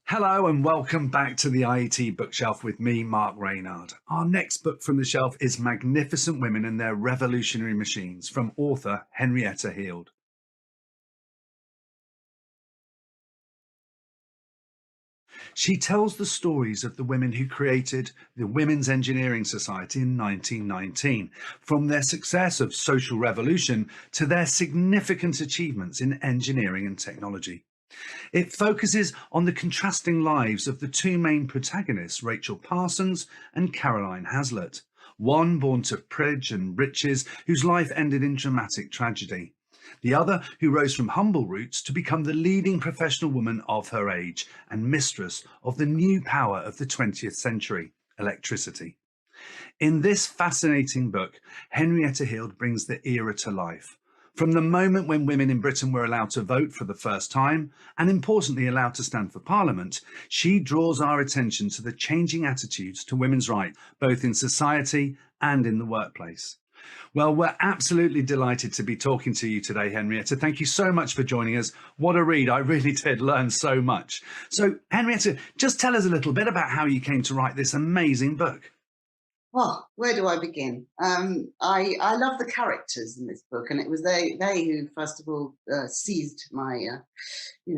Hello and welcome back to the IET bookshelf with me, Mark Reynard. Our next book from the shelf is Magnificent Women and Their Revolutionary Machines from author Henrietta Heald. She tells the stories of the women who created the Women's Engineering Society in 1919, from their success of social revolution to their significant achievements in engineering and technology. It focuses on the contrasting lives of the two main protagonists, Rachel Parsons and Caroline Hazlitt, one born to privilege and riches whose life ended in dramatic tragedy, the other who rose from humble roots to become the leading professional woman of her age and mistress of the new power of the 20th century, electricity. In this fascinating book, Henrietta Heald brings the era to life. From the moment when women in Britain were allowed to vote for the first time, and importantly allowed to stand for Parliament, she draws our attention to the changing attitudes to women's rights, both in society and in the workplace. Well, we're absolutely delighted to be talking to you today, Henrietta. Thank you so much for joining us. What a read. I really did learn so much. So, Henrietta, just tell us a little bit about how you came to write this amazing book. Well, where do I begin? I love the characters in this book, and it was they who first of all seized my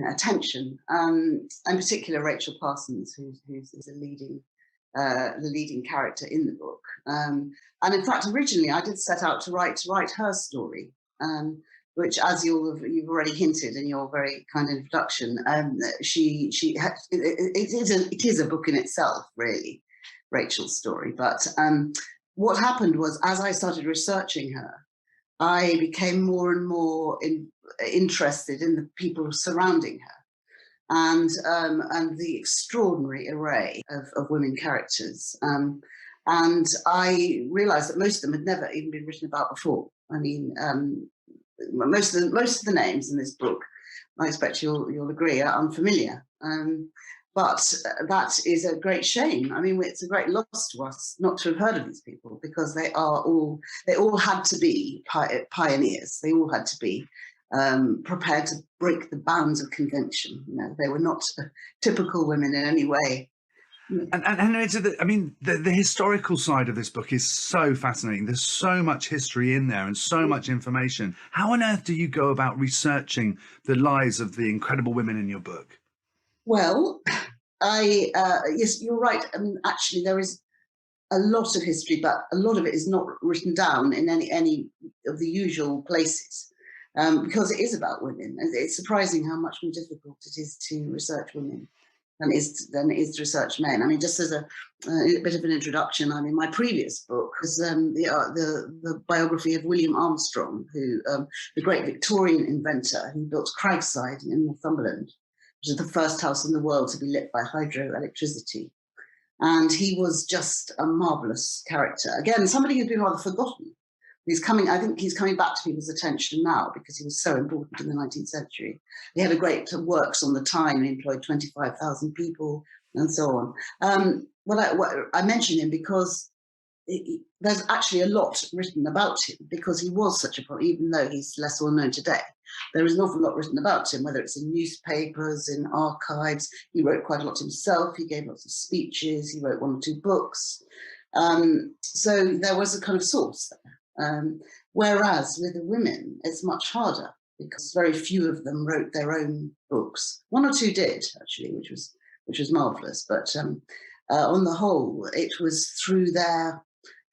attention. In particular, Rachel Parsons, who's is the leading character in the book. And in fact, originally I did set out to write her story, which, as you've already hinted in your very kind introduction, it is a book in itself, really. Rachel's story. But what happened was, as I started researching her, I became more and more interested in the people surrounding her and the extraordinary array of women characters. And I realized that most of them had never even been written about before. I mean, most of the names in this book, I expect you'll agree, are unfamiliar. But that is a great shame. I mean, it's a great loss to us not to have heard of these people, because they all had to be pioneers. They all had to be prepared to break the bounds of convention. They were not typical women in any way. And Henrietta, I mean, the historical side of this book is so fascinating. There's so much history in there and so much information. How on earth do you go about researching the lives of the incredible women in your book? Well, yes, you're right. I mean, actually, there is a lot of history, but a lot of it is not written down in any of the usual places, because it is about women. And it's surprising how much more difficult it is to research women than it is to research men. I mean, just as a bit of an introduction, I mean, my previous book was the biography of William Armstrong, who the great Victorian inventor who built Craigside in Northumberland, which is the first house in the world to be lit by hydroelectricity. And he was just a marvelous character. Again, somebody who's been rather forgotten. I think he's coming back to people's attention now because he was so important in the 19th century. He had a great works on the time, he employed 25,000 people and so on. I mention him because there's actually a lot written about him, because he was such a problem, even though he's less well known today. There is an awful lot written about him, whether it's in newspapers, in archives. He wrote quite a lot himself. He gave lots of speeches. He wrote 1 or 2 books. So there was a kind of source there. Whereas with the women, it's much harder, because very few of them wrote their own books. 1 or 2 did, actually, which was marvelous. But on the whole, it was through their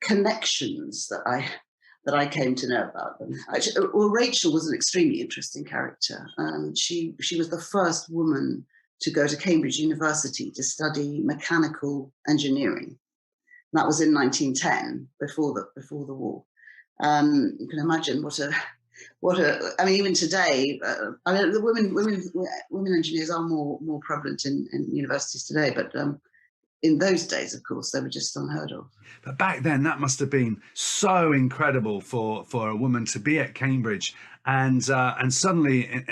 connections that I came to know about them. Actually, well, Rachel was an extremely interesting character. She was the first woman to go to Cambridge University to study mechanical engineering. And that was in 1910, before the war. You can imagine what a. I mean, even today, I mean, the women engineers are more prevalent in universities today, but in those days, of course, they were just unheard of. But back then, that must have been so incredible for a woman to be at Cambridge and suddenly,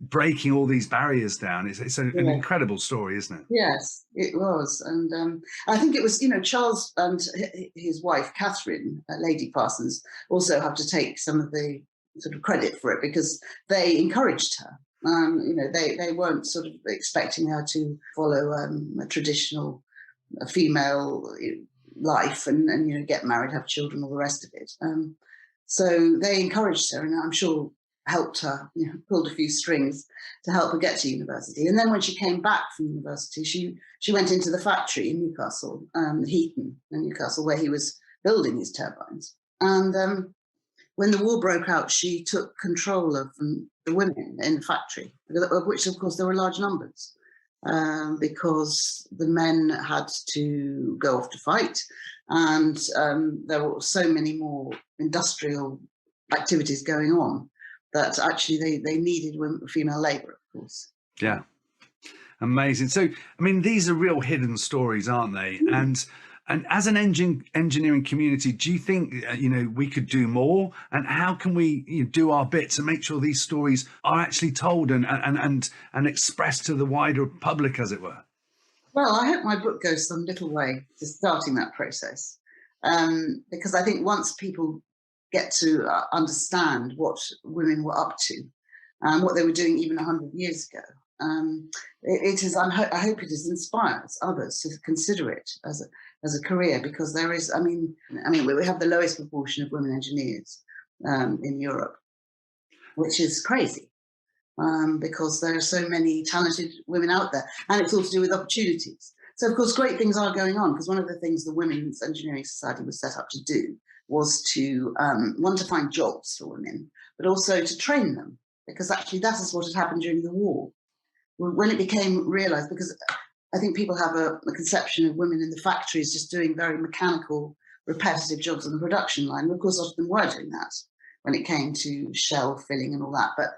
breaking all these barriers down. It's an incredible story, isn't it? Yes, it was. And I think it was, Charles and his wife, Catherine, Lady Parsons, also have to take some of the sort of credit for it, because they encouraged her. They weren't sort of expecting her to follow a traditional female life and get married, have children, all the rest of it. So they encouraged her, and I'm sure helped her, pulled a few strings to help her get to university. And then when she came back from university, she went into the factory in Newcastle, Heaton in Newcastle, where he was building his turbines. And when the war broke out, she took control of the women in the factory, of which, of course, there were large numbers, because the men had to go off to fight, and there were so many more industrial activities going on that actually they needed female labour, of course. Yeah. Amazing. So, I mean, these are real hidden stories, aren't they? And as an engineering community, do you think we could do more? And how can we do our bit to make sure these stories are actually told and expressed to the wider public, as it were? Well, I hope my book goes some little way to starting that process, because I think once people get to understand what women were up to and what they were doing even 100 years ago, I hope it inspires others to consider it as a career, because there is, we have the lowest proportion of women engineers in Europe, which is crazy, because there are so many talented women out there, and it's all to do with opportunities. So, of course, great things are going on, because one of the things the Women's Engineering Society was set up to do was to, one, to find jobs for women, but also to train them, because actually that is what had happened during the war. When it became realised, because I think people have a conception of women in the factories just doing very mechanical, repetitive jobs on the production line. Of course, a lot of them were doing that when it came to shell filling and all that. But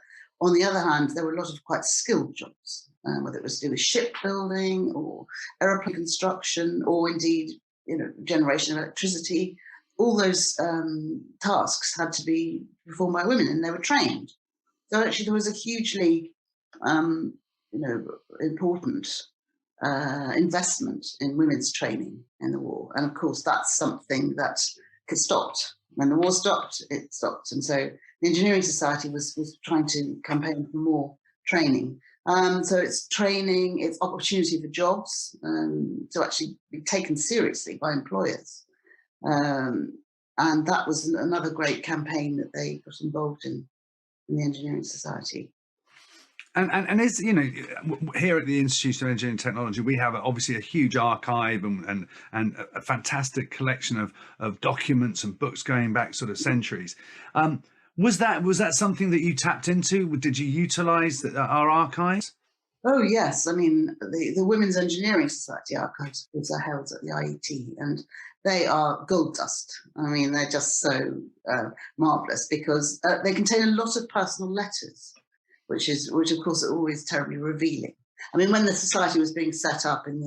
on the other hand, there were a lot of quite skilled jobs, whether it was to do with shipbuilding or aeroplane construction, or indeed, generation of electricity. All those tasks had to be performed by women, and they were trained. So actually, there was a hugely important investment in women's training in the war. And of course, that's something that stopped. When the war stopped, it stopped. And so the Engineering Society was trying to campaign for more training. So it's training, it's opportunity for jobs, to actually be taken seriously by employers. And that was another great campaign that they got involved in the Engineering Society. And is here at the Institute of Engineering Technology, we have obviously a huge archive and a fantastic collection of documents and books going back sort of centuries. Was that something that you tapped into? Did you utilise our archives? Oh yes, the Women's Engineering Society archives, of course, are held at the IET, and they are gold dust. They're just so marvellous, because they contain a lot of personal letters, which of course are always terribly revealing. When the society was being set up in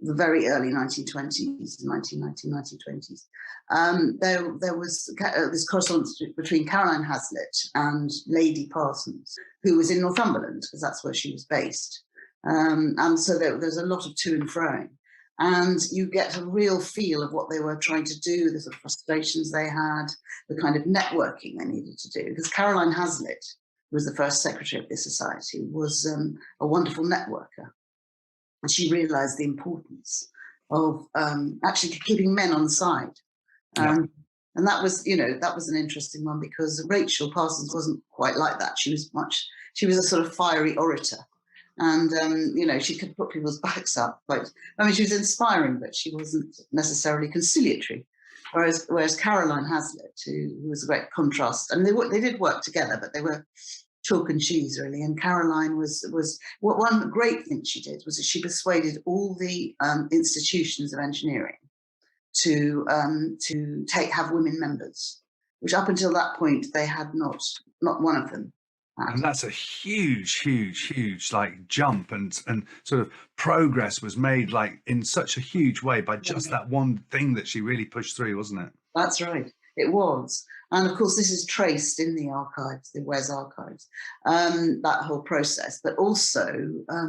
the very early 1920s, 1920s, there was this correspondence between Caroline Hazlitt and Lady Parsons, who was in Northumberland, because that's where she was based. And so there's a lot of to and froing. And you get a real feel of what they were trying to do, the sort of frustrations they had, the kind of networking they needed to do. Because Caroline Hazlitt, who was the first secretary of this society, was a wonderful networker. And she realised the importance of actually keeping men on side. And that was an interesting one, because Rachel Parsons wasn't quite like that. She was a sort of fiery orator. And, she could put people's backs up. She was inspiring, but she wasn't necessarily conciliatory. Whereas Caroline Hazlitt, who was a great contrast, and they did work together, but they were chalk and cheese, really. And Caroline was one great thing she did was that she persuaded all the institutions of engineering to have women members, which up until that point they had not one of them. And that's a huge jump and sort of progress was made in such a huge way by just that one thing that she really pushed through, wasn't it? That's right. It was. And of course, this is traced in the archives, the WES archives, that whole process. But also,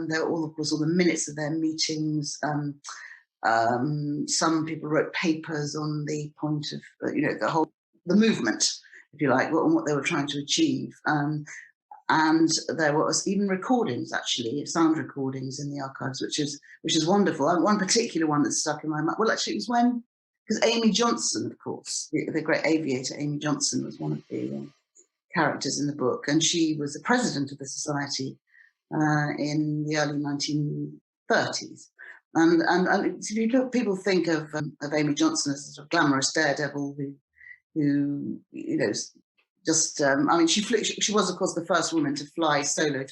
there are all the minutes of their meetings. Some people wrote papers on the point of, the movement, if you like, and what they were trying to achieve. and there was even recordings, actually, sound recordings in the archives, which is wonderful. And one particular one that stuck in my mind. Well, actually, it was when, because Amy Johnson, of course, the great aviator Amy Johnson, was one of the characters in the book, and she was the president of the society in the early 1930s. And people think of Amy Johnson as a sort of glamorous daredevil who just I mean, she was, of course, the first woman to fly solo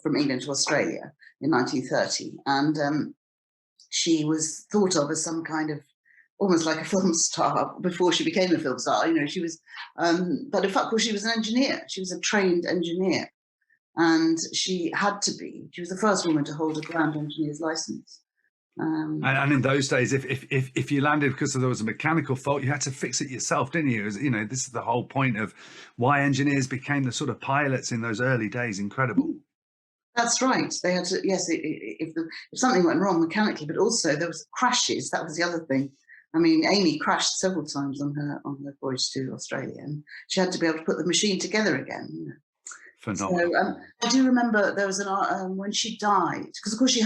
from England to Australia in 1930, and she was thought of as some kind of almost like a film star before she became a film star. She was, but in fact, of course, she was an engineer. She was a trained engineer, and she had to be. She was the first woman to hold a ground engineer's license. And in those days, if you landed because there was a mechanical fault, you had to fix it yourself, didn't you? This is the whole point of why engineers became the sort of pilots in those early days. Incredible. That's right. They had to. Yes, if something went wrong mechanically, but also there was crashes. That was the other thing. I mean, Amy crashed several times on her voyage to Australia, and she had to be able to put the machine together again. Phenomenal. So I do remember there was when she died, because of course she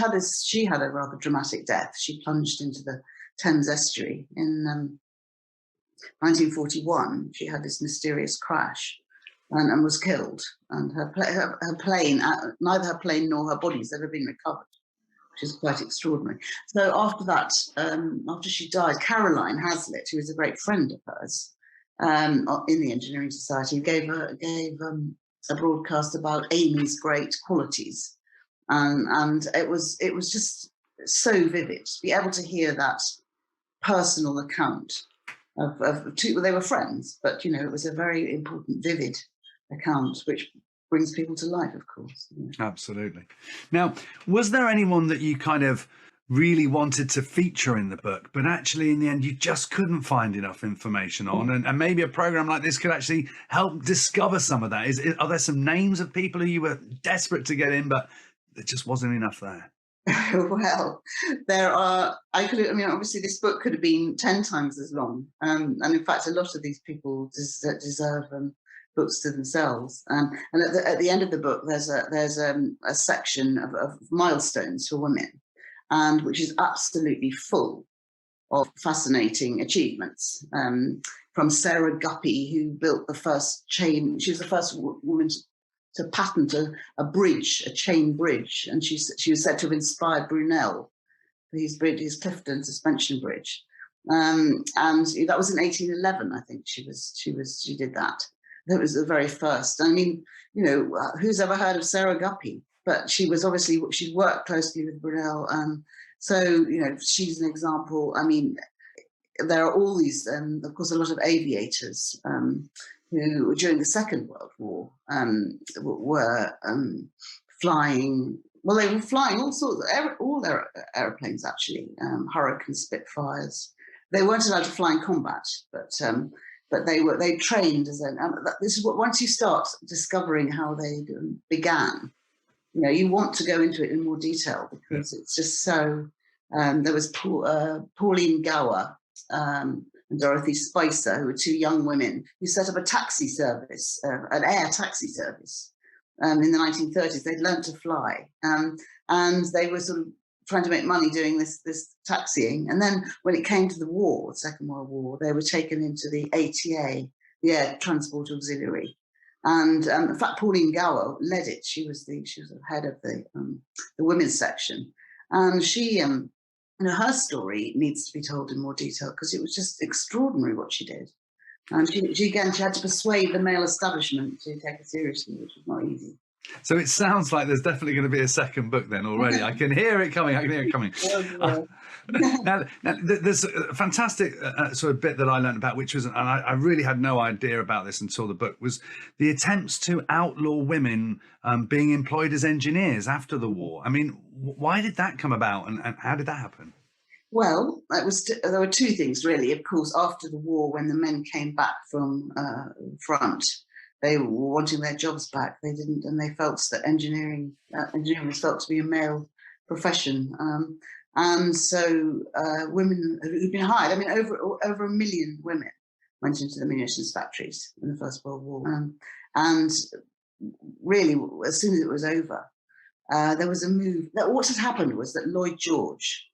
had a rather dramatic death. She plunged into the Thames estuary in 1941. She had this mysterious crash and was killed. And her plane, neither her plane nor her body has ever been recovered, which is quite extraordinary. So after that, after she died, Caroline Hazlitt, who was a great friend of hers in the Engineering Society, gave a broadcast about Amy's great qualities, and it was just so vivid to be able to hear that personal account of two. Well, they were friends, but it was a very important, vivid account which brings people to life, of course. Absolutely. Now, was there anyone that you kind of really wanted to feature in the book, but actually in the end you just couldn't find enough information on, and maybe a program like this could actually help discover some of that? Are there some names of people who you were desperate to get in, but there just wasn't enough there? Well, there are. I mean, obviously, this book could have been 10 times as long, and in fact, a lot of these people deserve books to themselves. And at the end of the book, there's a section of milestones for women, and which is absolutely full of fascinating achievements. From Sarah Guppy, who built the first chain. She was the first woman to patent a bridge, a chain bridge, and she was said to have inspired Brunel for his Clifton suspension bridge. And that was in 1811, I think. She did that. That was the very first. I mean, who's ever heard of Sarah Guppy? But she worked closely with Brunel. So, she's an example. I mean, there are all these, of course, a lot of aviators who, during the Second World War, were flying. Well, they were flying all their aeroplanes, actually, Hurricane Spitfires. They weren't allowed to fly in combat, but they trained as this is what, once you start discovering how they began, you want to go into it in more detail, because it's just so. There was Pauline Gower and Dorothy Spicer, who were two young women who set up a taxi service, an air taxi service, in the 1930s. They'd learned to fly, and they were sort of trying to make money doing this taxiing. And then when it came to the war, the Second World War, they were taken into the ATA, the Air Transport Auxiliary. And in fact, Pauline Gower led it. She was the head of the women's section, and she, her story needs to be told in more detail, because it was just extraordinary what she did. And she had to persuade the male establishment to take her seriously, which was not easy. So it sounds like there's definitely going to be a second book then already. I can hear it coming. Now, there's a fantastic sort of bit that I learned about, which was, and I really had no idea about this until the book, was the attempts to outlaw women being employed as engineers after the war. I mean, why did that come about, and how did that happen? Well, there were two things, really. Of course, after the war, when the men came back from front, they were wanting their jobs back. They didn't, and they felt that engineering was felt to be a male profession. And so women who'd been hired, I mean, over 1 million women went into the munitions factories in the First World War. And really, as soon as it was over, there was a move. What had happened was that Lloyd George,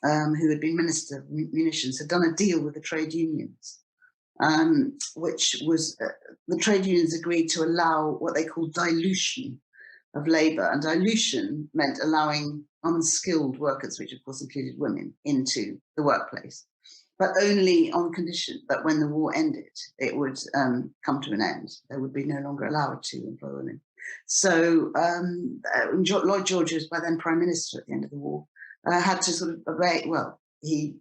who had been Minister of Munitions, had done a deal with the trade unions, which was the trade unions agreed to allow what they called dilution of labour. And dilution meant allowing unskilled workers, which of course included women, into the workplace, but only on condition that when the war ended, it would come to an end. They would be no longer allowed to employ women. So Lloyd George, who was by then Prime Minister at the end of the war, had to sort of obey. Well, Lloyd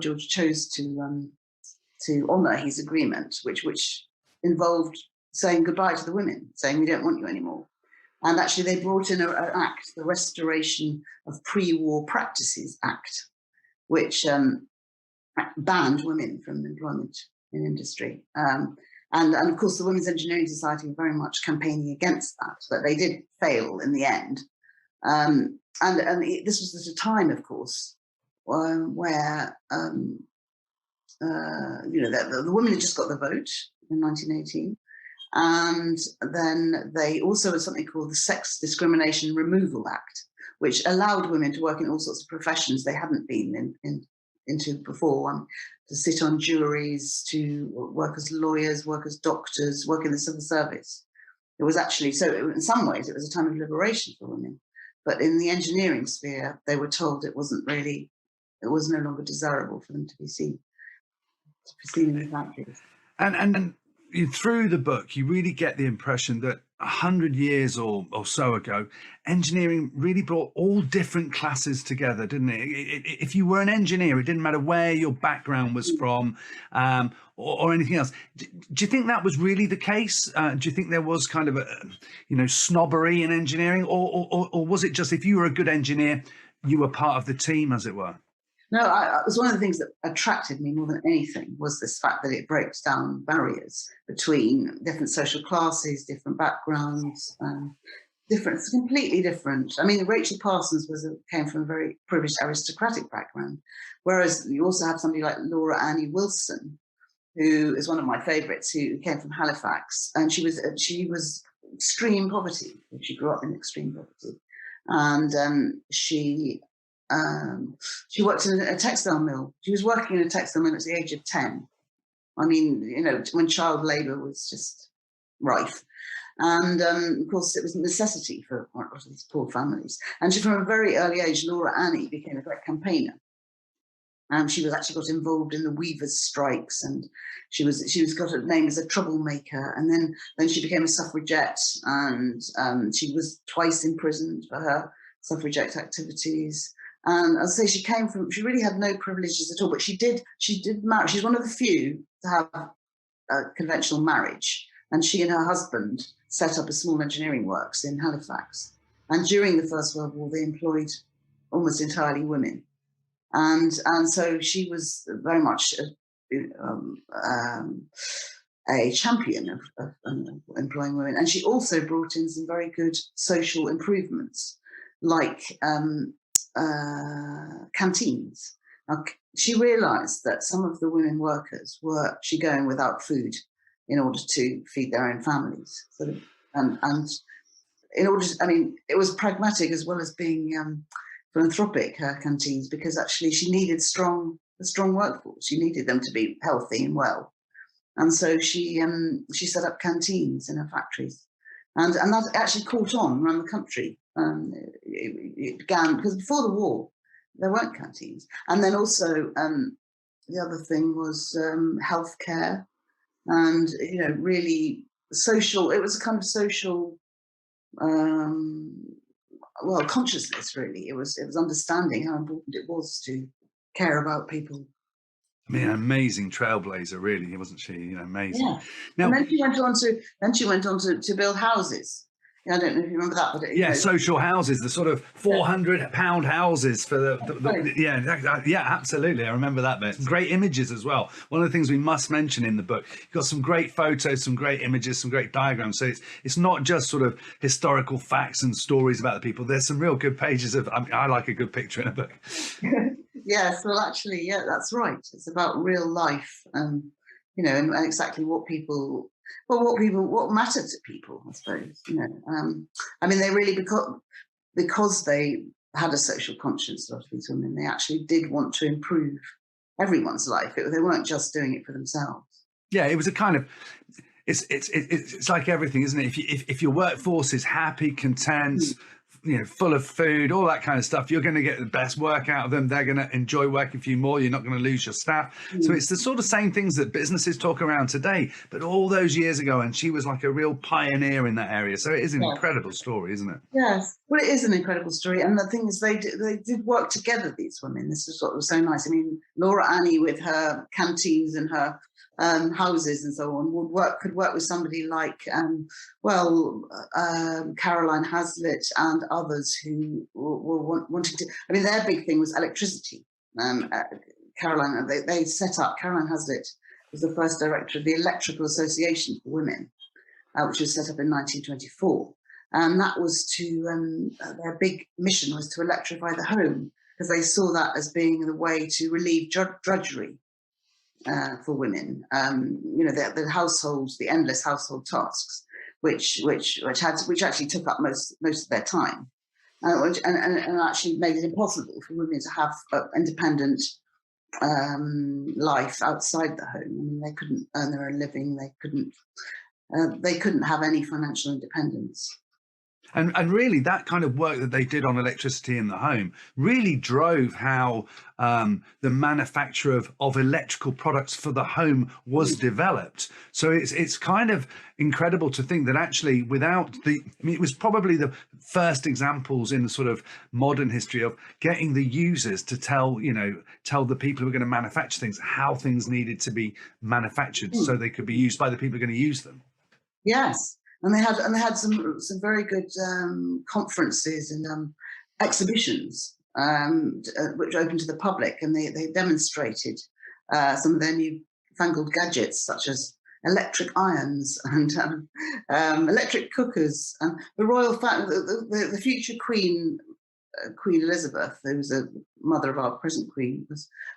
George chose to honour his agreement, which involved saying goodbye to the women, saying we don't want you anymore. And actually, they brought in an act, the Restoration of Pre-War Practices Act, which banned women from employment in industry. And of course, the Women's Engineering Society were very much campaigning against that, but they did fail in the end. And this was at a time, of course, where the women had just got the vote in 1918. And then they also had something called the Sex Discrimination Removal Act, which allowed women to work in all sorts of professions they hadn't been into before, to sit on juries, to work as lawyers, work as doctors, work in the civil service. It was actually, in some ways, it was a time of liberation for women. But in the engineering sphere, they were told it was no longer desirable for them to be seen in the factories. And through the book, you really get the impression that 100 years or so ago, engineering really brought all different classes together, didn't it? If you were an engineer, it didn't matter where your background was from or anything else. Do you think that was really the case? Do you think there was kind of a snobbery in engineering, or was it just if you were a good engineer, you were part of the team, as it were? No, it was one of the things that attracted me more than anything was this fact that it breaks down barriers between different social classes, different backgrounds, completely different. I mean, Rachel Parsons came from a very privileged aristocratic background, whereas you also have somebody like Laura Annie Wilson, who is one of my favourites, who came from Halifax, and she was extreme poverty. She grew up in extreme poverty, and she worked in a textile mill. She was working in a textile mill at the age of 10. I mean, when child labour was just rife. And of course, it was a necessity for a lot of these poor families. And from a very early age, Laura Annie became a great campaigner. She was actually got involved in the weavers' strikes, and she was got a name as a troublemaker. And then she became a suffragette, and she was twice imprisoned for her suffragette activities. And as I say, she really had no privileges at all, but she did marry. She's one of the few to have a conventional marriage. And she and her husband set up a small engineering works in Halifax. And during the First World War, they employed almost entirely women. And so she was very much a champion of employing women. And she also brought in some very good social improvements, like canteens. Now, she realised that some of the women workers were actually going without food in order to feed their own families. And in order to, it was pragmatic as well as being philanthropic, her canteens, because actually she needed a strong workforce. She needed them to be healthy and well. And so she set up canteens in her factories. And that actually caught on around the country. It began, because before the war, there weren't canteens. And then also the other thing was healthcare, and really social. It was a kind of social, consciousness. Really, it was understanding how important it was to care about people. I mean, an amazing trailblazer, really, wasn't she? Amazing. Yeah. Now, and then she went on to build houses. I don't know if you remember that, but social houses, the sort of £400 houses for the absolutely. I remember that bit. Great images as well. One of the things we must mention in the book, you've got some great photos, some great images, some great diagrams. So it's not just sort of historical facts and stories about the people. There's some real good pages of. I like a good picture in a book. Yes, well, actually, yeah, that's right. It's about real life, and exactly what people well, what mattered to people, I suppose. I mean, they really, because they had a social conscience, a lot of these women, they actually did want to improve everyone's life. They weren't just doing it for themselves. Yeah, it was a kind of, it's like everything, isn't it? If your workforce is happy, content, full of food, all that kind of stuff, you're going to get the best work out of them. They're going to enjoy working for you more. You're not going to lose your staff. So it's the sort of same things that businesses talk around today, but all those years ago, and she was like a real pioneer in that area. So it is an incredible story, isn't it? Yes, well, it is an incredible story. And the thing is, they did work together, these women. This is what was so nice. I mean, Laura Annie, with her canteens and her houses and so on, could work with somebody like Caroline Hazlitt and others who were wanting to. I mean, their big thing was electricity. Caroline Hazlitt was the first director of the Electrical Association for Women, which was set up in 1924, and that was their big mission was to electrify the home, because they saw that as being the way to relieve drudgery. For women, the households, the endless household tasks, which actually took up most of their time, and actually made it impossible for women to have an independent life outside the home. I mean, they couldn't earn their own living. They couldn't have any financial independence. And really, that kind of work that they did on electricity in the home really drove how the manufacture of electrical products for the home was developed. So it's kind of incredible to think that actually it was probably the first examples in the sort of modern history of getting the users to tell the people who are going to manufacture things how things needed to be manufactured so they could be used by the people who are going to use them. Yes. And they had some very good conferences and exhibitions which opened to the public, and they demonstrated some of their newfangled gadgets, such as electric irons and electric cookers. And the royal family, the future Queen Elizabeth, who was a mother of our present Queen,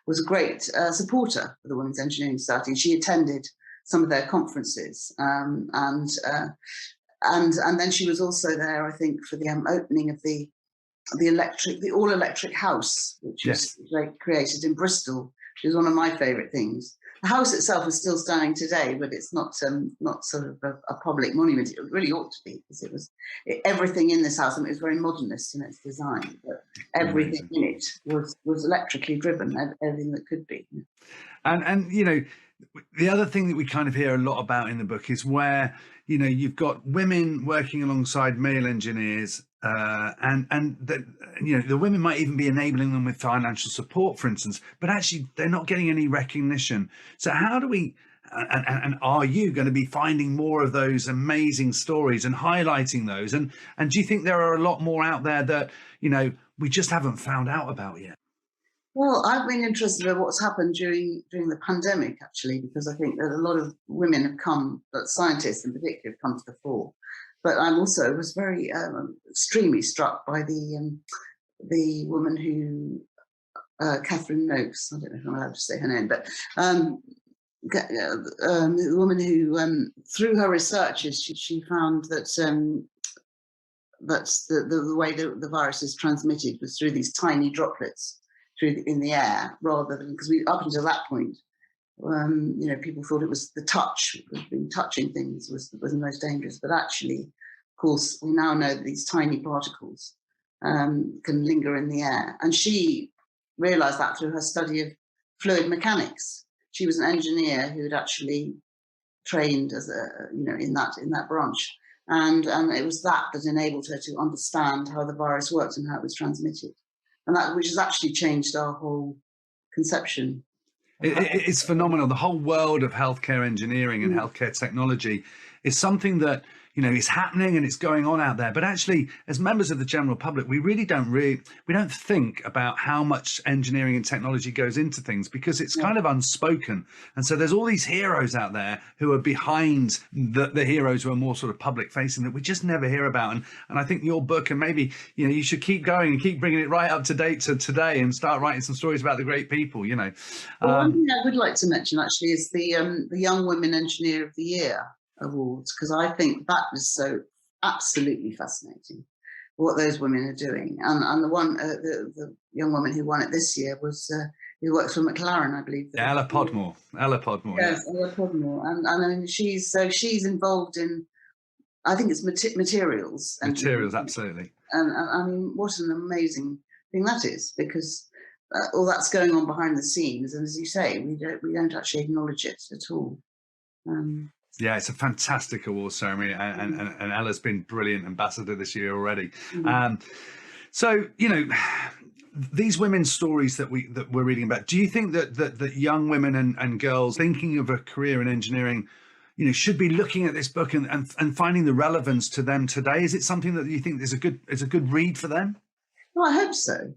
was a great supporter of the Women's Engineering Society. She attended some of their conferences, and then she was also there, I think, for the opening of the all electric house, which was created in Bristol, which is one of my favourite things. The house itself is still standing today, but it's not sort of a public monument. It really ought to be, because everything in this house, I mean, it was very modernist in its design, but everything in it was electrically driven, everything that could be. And the other thing that we kind of hear a lot about in the book is where you've got women working alongside male engineers, and the women might even be enabling them with financial support, for instance, but actually they're not getting any recognition. So how do we and are you going to be finding more of those amazing stories and highlighting those, and do you think there are a lot more out there that we just haven't found out about yet? Well, I've been interested in what's happened during the pandemic, actually, because I think that a lot of women have come, but scientists in particular, have come to the fore. But I also was very extremely struck by the woman who, Catherine Noakes, I don't know if I'm allowed to say her name, but the woman who, through her researches, she found that the way the virus is transmitted was through these tiny droplets in the air, rather than, because up until that point, people thought it was the touch, touching things was the most dangerous. But actually, of course, we now know that these tiny particles can linger in the air. And she realised that through her study of fluid mechanics. She was an engineer who had actually trained as in that branch, and it was that enabled her to understand how the virus worked and how it was transmitted. And which has actually changed our whole conception. It's phenomenal. The whole world of healthcare engineering and healthcare technology is something that is happening and it's going on out there. But actually, as members of the general public, we don't think about how much engineering and technology goes into things, because it's kind of unspoken. And so there's all these heroes out there who are behind the heroes who are more sort of public facing, that we just never hear about. And I think your book, and maybe you should keep going and keep bringing it right up to date to today, and start writing some stories about the great people. Well, one thing I would like to mention actually is the Young Women Engineer of the Year. awards, because I think that is so absolutely fascinating what those women are doing. And the young woman who won it this year was who works for McLaren, I believe. Yeah, Ella Podmore. Ella Podmore. Yes, Ella Podmore, and I mean she's involved in, I think it's materials Materials, absolutely. and I mean, what an amazing thing that is, because all that's going on behind the scenes, and as you say, we don't actually acknowledge it at all. Yeah, it's a fantastic award ceremony, and Ella's been brilliant ambassador this year already. So, you know, these women's stories that we're reading about, do you think that young women and girls thinking of a career in engineering, you know, should be looking at this book and finding the relevance to them today? Is it something that you think is a good read for them? Well, I hope so.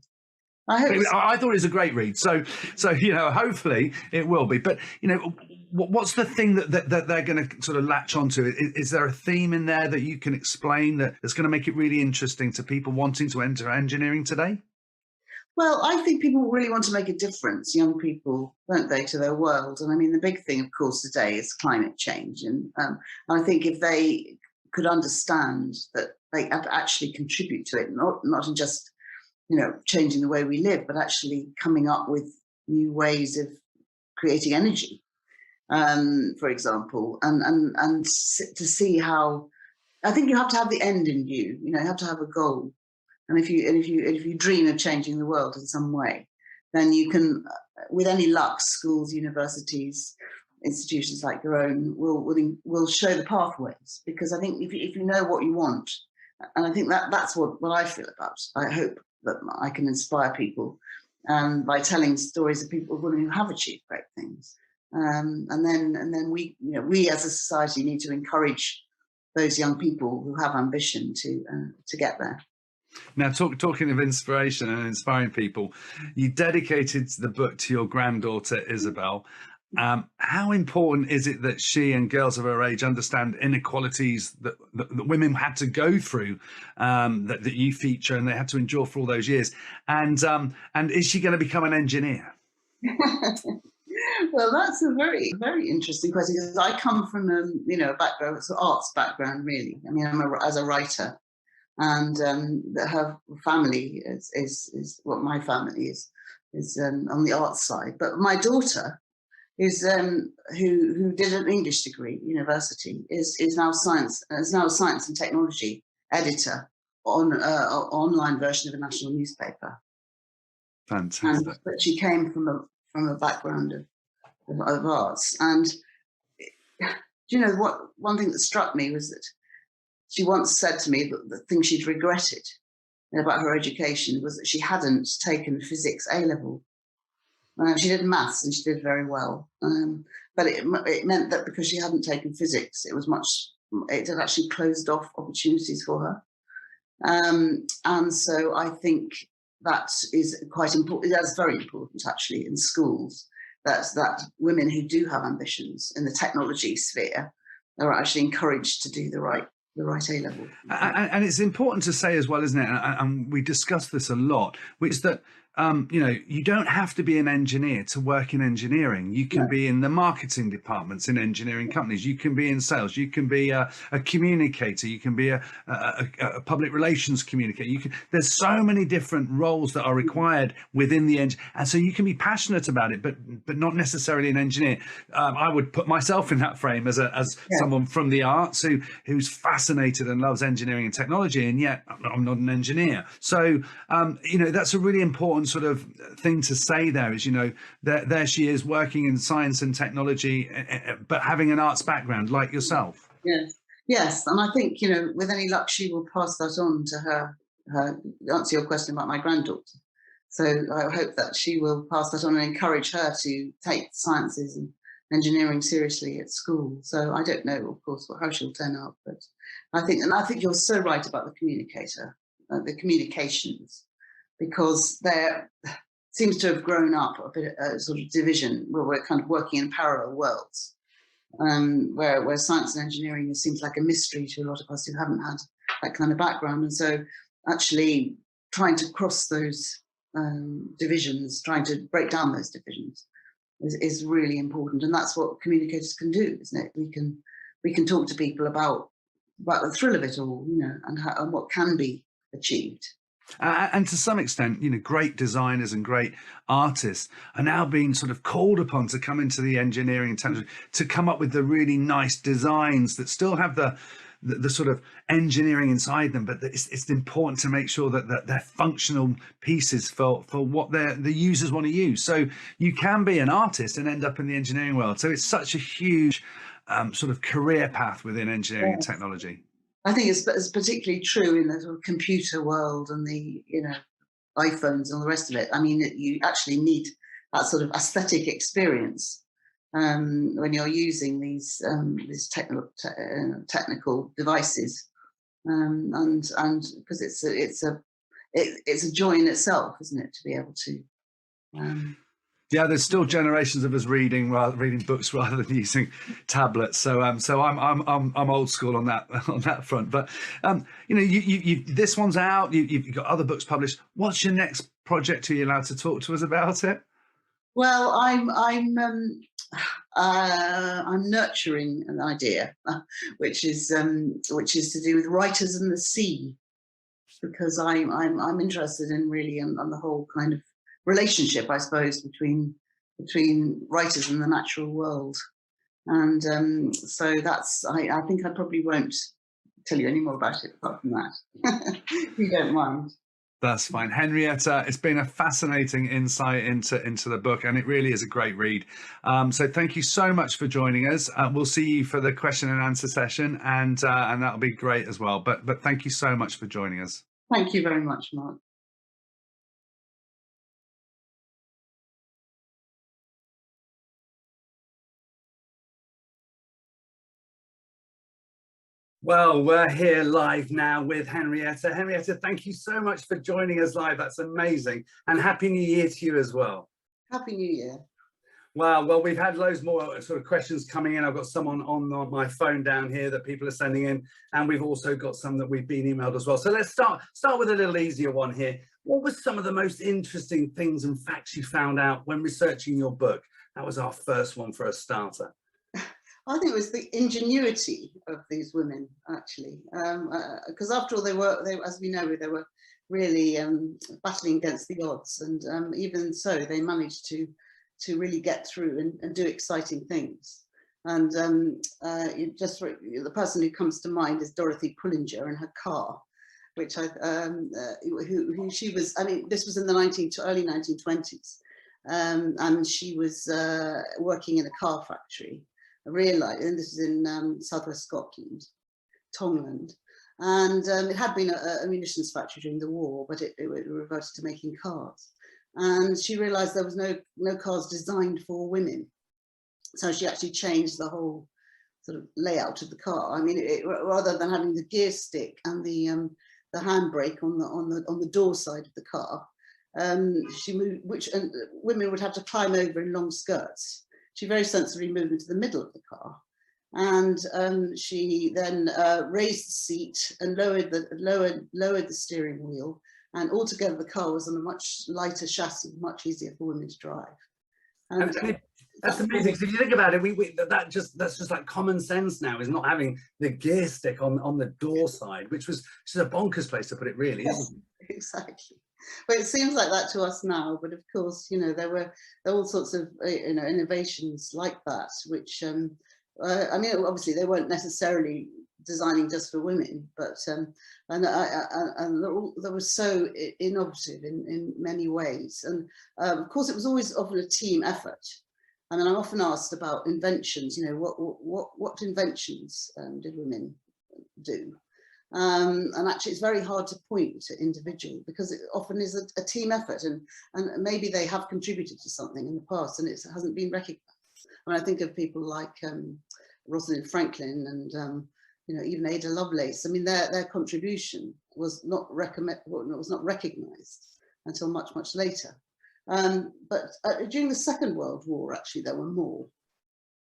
I thought it was a great read. So you know, hopefully it will be. But you know, what's the thing that they're going to sort of latch onto? Is there a theme in there that you can explain that's going to make it really interesting to people wanting to enter engineering today? Well, I think people really want to make a difference, young people, don't they, to their world? And I mean, the big thing, of course, today is climate change. And I think if they could understand that they have to actually contribute to it, not in just, you know, changing the way we live, but actually coming up with new ways of creating energy, for example, and to see how, I think you have to have the end in view. You know, you have to have a goal. And if you dream of changing the world in some way, then you can, with any luck, schools, universities, institutions like your own will show the pathways. Because I think if you know what you want, and I think that's what I feel about. I hope that I can inspire people by telling stories of people, women who have achieved great things, and then we as a society need to encourage those young people who have ambition to get there. Now, talking of inspiration and inspiring people, you dedicated the book to your granddaughter, Isabel. How important is it that she and girls of her age understand inequalities that women had to go through, that you feature, and they had to endure for all those years? And is she going to become an engineer? Well, that's a very, very interesting question, because I come from a background, it's an arts background, really. I mean, as a writer. And her family is what my family is on the arts side. But my daughter is who did an English degree at university is now a science and technology editor on an online version of a national newspaper. Fantastic. But she came from a background of arts. And do you know what? One thing that struck me was that she once said to me that the thing she'd regretted about her education was that she hadn't taken physics A-level. She did maths and she did very well, but it meant that because she hadn't taken physics, it had actually closed off opportunities for her. And so I think that is quite important. That's very important, actually, in schools. That women who do have ambitions in the technology sphere are actually encouraged to do the right A-level. And it's important to say as well, isn't it? And we discuss this a lot, which is that you don't have to be an engineer to work in engineering. You can be in the marketing departments in engineering companies. You can be in sales. You can be a communicator. You can be a public relations communicator. There's so many different roles that are required within the and so you can be passionate about it, but not necessarily an engineer. I would put myself in that frame as someone from the arts who's fascinated and loves engineering and technology, and yet I'm not an engineer. So that's a really important sort of thing to say there is, there she is working in science and technology, but having an arts background like yourself. Yes. And I think, with any luck, she will pass that on to her answer your question about my granddaughter. So I hope that she will pass that on and encourage her to take sciences and engineering seriously at school. So I don't know, of course, how she'll turn out, but I think you're so right about the communicator, the communications, because there seems to have grown up a bit sort of division where we're kind of working in parallel worlds, where science and engineering seems like a mystery to a lot of us who haven't had that kind of background. And so actually trying to cross those divisions, trying to break down those divisions is really important. And that's what communicators can do, isn't it? we can talk to people about the thrill of it all, you know, and what can be achieved. And to some extent, you know, great designers and great artists are now being sort of called upon to come into the engineering and technology to come up with the really nice designs that still have the sort of engineering inside them, but it's important to make sure that they're functional pieces for what the users want to use. So you can be an artist and end up in the engineering world. So it's such a huge sort of career path within engineering and Yes. technology. I think it's particularly true in the sort of computer world and the, you know, iPhones and all the rest of it. I mean, you actually need that sort of aesthetic experience when you're using these technical devices, and because it's a joy in itself, isn't it, to be able to. Yeah, there's still generations of us reading books rather than using tablets. So I'm old school on that front. But you know, you this one's out. You've got other books published. What's your next project? Are you allowed to talk to us about it? Well, I'm nurturing an idea, which is to do with writers and the sea, because I'm interested in really on the whole kind of relationship, I suppose, between writers and the natural world. And so that's, I think I probably won't tell you any more about it apart from that, if you don't mind. That's fine. Henrietta, it's been a fascinating insight into the book, and it really is a great read. So thank you so much for joining us. We'll see you for the question and answer session, and that'll be great as well. But thank you so much for joining us. Thank you very much, Mark. Well, we're here live now with Henrietta. Henrietta, thank you so much for joining us live. That's amazing. And Happy New Year to you as well. Happy New Year. Wow, well, we've had loads more sort of questions coming in. I've got some on my phone down here that people are sending in, and we've also got some that we've been emailed as well. So let's start with a little easier one here. What was some of the most interesting things and facts you found out when researching your book? That was our first one for a starter. I think it was the ingenuity of these women, actually, because after all, they were, as we know, they were really battling against the odds, and even so, they managed to really get through and do exciting things. And the person who comes to mind is Dorothy Pullinger and her car, which who she was. I mean, this was in the early 1920s, and she was working in a car factory. I realised, and this is in southwest Scotland, Tongland, and it had been a munitions factory during the war, but it reverted to making cars. And she realised there was no cars designed for women, so she actually changed the whole sort of layout of the car. I mean, rather than having the gear stick and the handbrake on the door side of the car, she moved, and women would have to climb over in long skirts. She very sensibly moved into the middle of the car, and she then raised the seat and lowered the steering wheel, and altogether the car was on a much lighter chassis, much easier for women to drive. And that's amazing. So if you think about it, that's just like common sense now, is not having the gear stick on the door side, which is a bonkers place to put it, really, isn't it? Exactly. But it seems like that to us now. But of course, you know, there were all sorts of innovations like that, which I mean, obviously they weren't necessarily designing just for women, but and they were so innovative in many ways. And of course, it was always often a team effort. I mean, I'm often asked about inventions. You know, what inventions did women do? And actually, it's very hard to point to individual, because it often is a team effort, and maybe they have contributed to something in the past and it hasn't been recognised. I mean, I think of people like Rosalind Franklin and you know, even Ada Lovelace. I mean, their contribution was not recognised until much later. But during the Second World War, actually, there were more.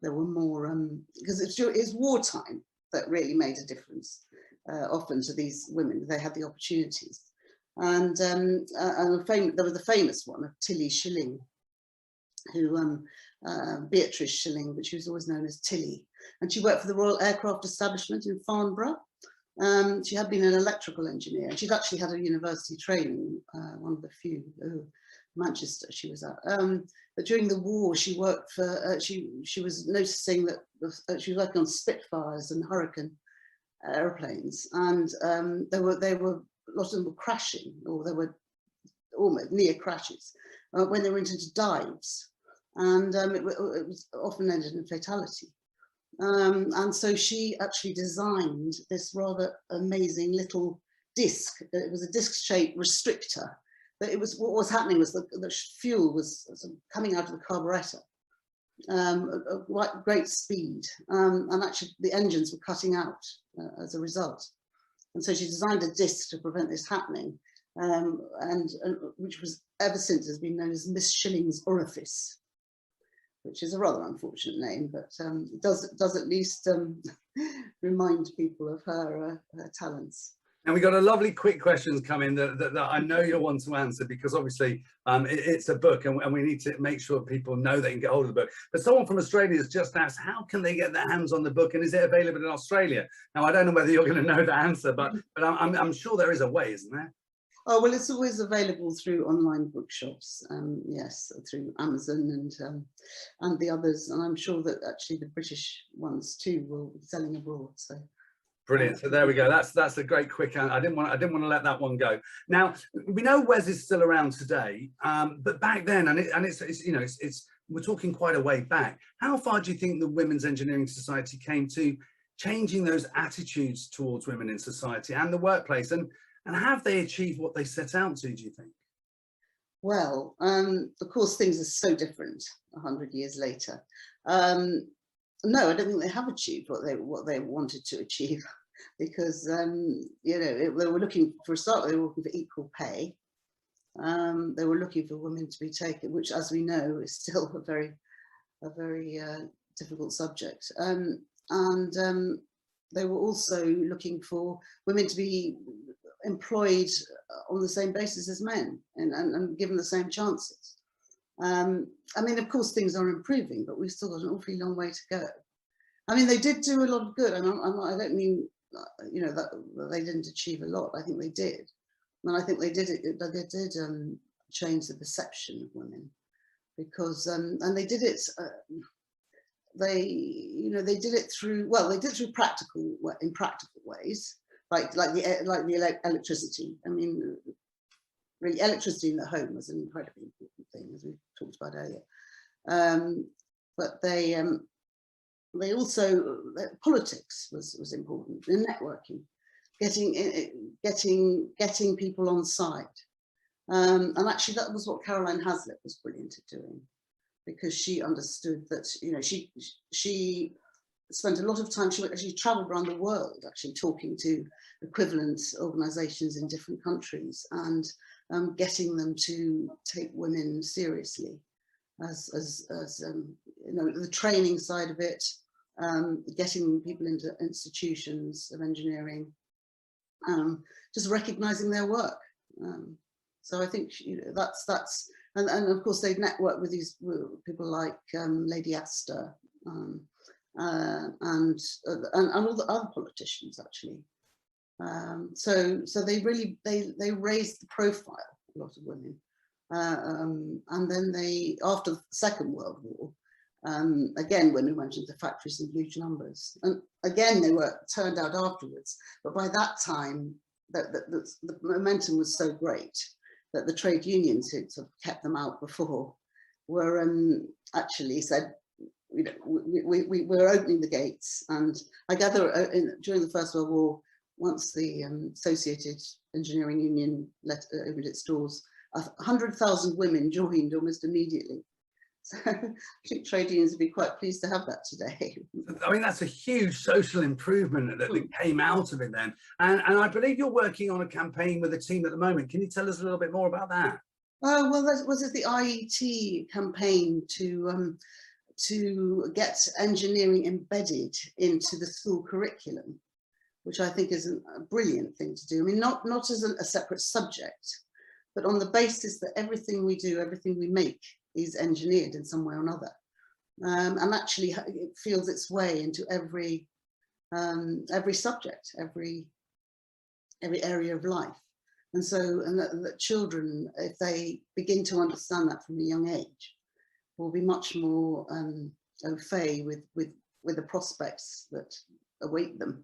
Because it's wartime that really made a difference. Often to these women, they had the opportunities, and there was the famous one of Tilly Schilling, who Beatrice Schilling, but she was always known as Tilly, and she worked for the Royal Aircraft Establishment in Farnborough. She had been an electrical engineer, and she'd actually had a university training, one of the few. Manchester she was at. But during the war, she worked for. She was noticing that she was working on Spitfires and Hurricane airplanes, and they were a lot of them were crashing, or they were almost near crashes when they went into dives, and it was often ended in fatality. And so she actually designed this rather amazing little disc. It was a disc-shaped restrictor. But it was, what was happening was the fuel was sort of coming out of the carburettor at great speed, and actually the engines were cutting out as a result. And so she designed a disc to prevent this happening, and which was ever since has been known as Miss Schilling's orifice, which is a rather unfortunate name, but it does at least remind people of her talents. And we got a lovely quick questions coming that I know you'll want to answer, because obviously it's a book, and we need to make sure people know they can get hold of the book. But someone from Australia has just asked, how can they get their hands on the book, and is it available in Australia? Now, I don't know whether you're going to know the answer, but I'm sure there is a way, isn't there? Oh, well, it's always available through online bookshops, yes, through Amazon and the others, and I'm sure that actually the British ones too will be selling abroad. So. Brilliant. So there we go. That's a great quick answer. I didn't want to let that one go. Now, we know Wes is still around today, but back then, and it's you know, it's we're talking quite a way back. How far do you think the Women's Engineering Society came to changing those attitudes towards women in society and the workplace, and have they achieved what they set out to, do you think? Well, of course, things are so different 100 years later. No, I don't think they have achieved what they wanted to achieve, because you know, they were looking for a start. They were looking for equal pay. They were looking for women to be taken, which, as we know, is still a very difficult subject. And they were also looking for women to be employed on the same basis as men, and given the same chances. I mean, of course, things are improving, but we've still got an awfully long way to go. I mean, they did do a lot of good, and I don't mean, you know, that they didn't achieve a lot. I think they did, and I think they did change the perception of women, because and they did it. They did it through, well, they did it through practical ways, like the electricity. I mean, really, electricity in the home was an incredibly important thing, as we talked about earlier. But they also, politics was important, in networking, getting people on side. And actually, that was what Caroline Hazlitt was brilliant at doing, because she understood that, you know, she spent a lot of time, she traveled around the world actually talking to equivalent organizations in different countries, and getting them to take women seriously as you know, the training side of it, getting people into institutions of engineering, just recognizing their work. So I think, you know, that's and of course they've networked with these people like Lady Astor, and all the other politicians actually. So they really they raised the profile of a lot of women, and then they, after the Second World War, again, women went into factories in huge numbers, and again they were turned out afterwards. But by that time, the momentum was so great that the trade unions who sort of kept them out before were actually said, you know, we're opening the gates. And I gather during the First World War, once the Associated Engineering Union opened its doors, 100,000 women joined almost immediately. So I think trade unions would be quite pleased to have that today. I mean, that's a huge social improvement that came out of it then. And I believe you're working on a campaign with a team at the moment. Can you tell us a little bit more about that? Well, that was the IET campaign to get engineering embedded into the school curriculum, which I think is a brilliant thing to do. I mean, not as a separate subject, but on the basis that everything we do, everything we make, is engineered in some way or another. and actually it feels its way into every subject, every area of life. And so, and that children, if they begin to understand that from a young age, will be much more au fait with the prospects that await them.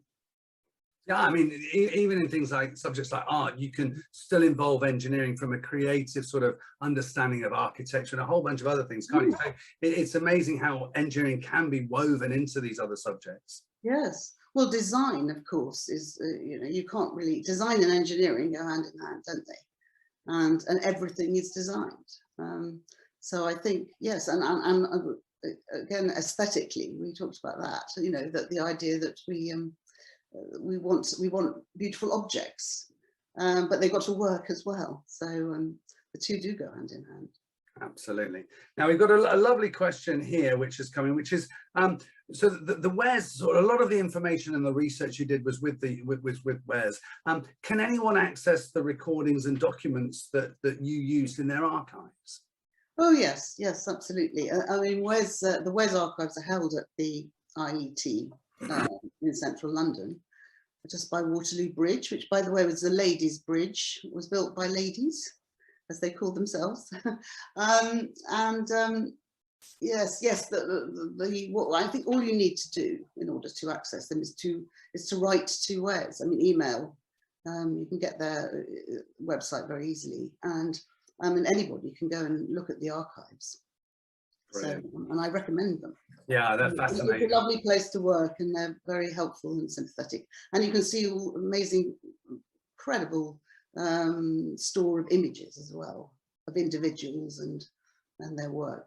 Yeah, I mean, even in things like subjects like art, you can still involve engineering from a creative sort of understanding of architecture and a whole bunch of other things, can't you? So it's amazing how engineering can be woven into these other subjects. Yes. Well, design, of course, is, you can't really, design and engineering go hand in hand, don't they? And everything is designed. So I think, yes, and again, aesthetically, we talked about that, that the idea that we want beautiful objects, but they've got to work as well. So the two do go hand in hand. Absolutely. Now we've got a lovely question here, which is coming, which is so the WES, sort of, a lot of the information and the research you did was with WES. Can anyone access the recordings and documents that you used in their archives? Oh yes, absolutely. I mean, the WES archives are held at the IET in central London, just by Waterloo Bridge, which, by the way, was the ladies' bridge. It was built by ladies, as they call themselves. Yes, what I think all you need to do in order to access them is to write to WES. I mean, email. You can get their website very easily, and anybody can go and look at the archives. Brilliant. So, and I recommend them. Yeah, they're fascinating. It's a lovely place to work, and they're very helpful and sympathetic. And you can see all amazing, incredible store of images as well, of individuals and their work.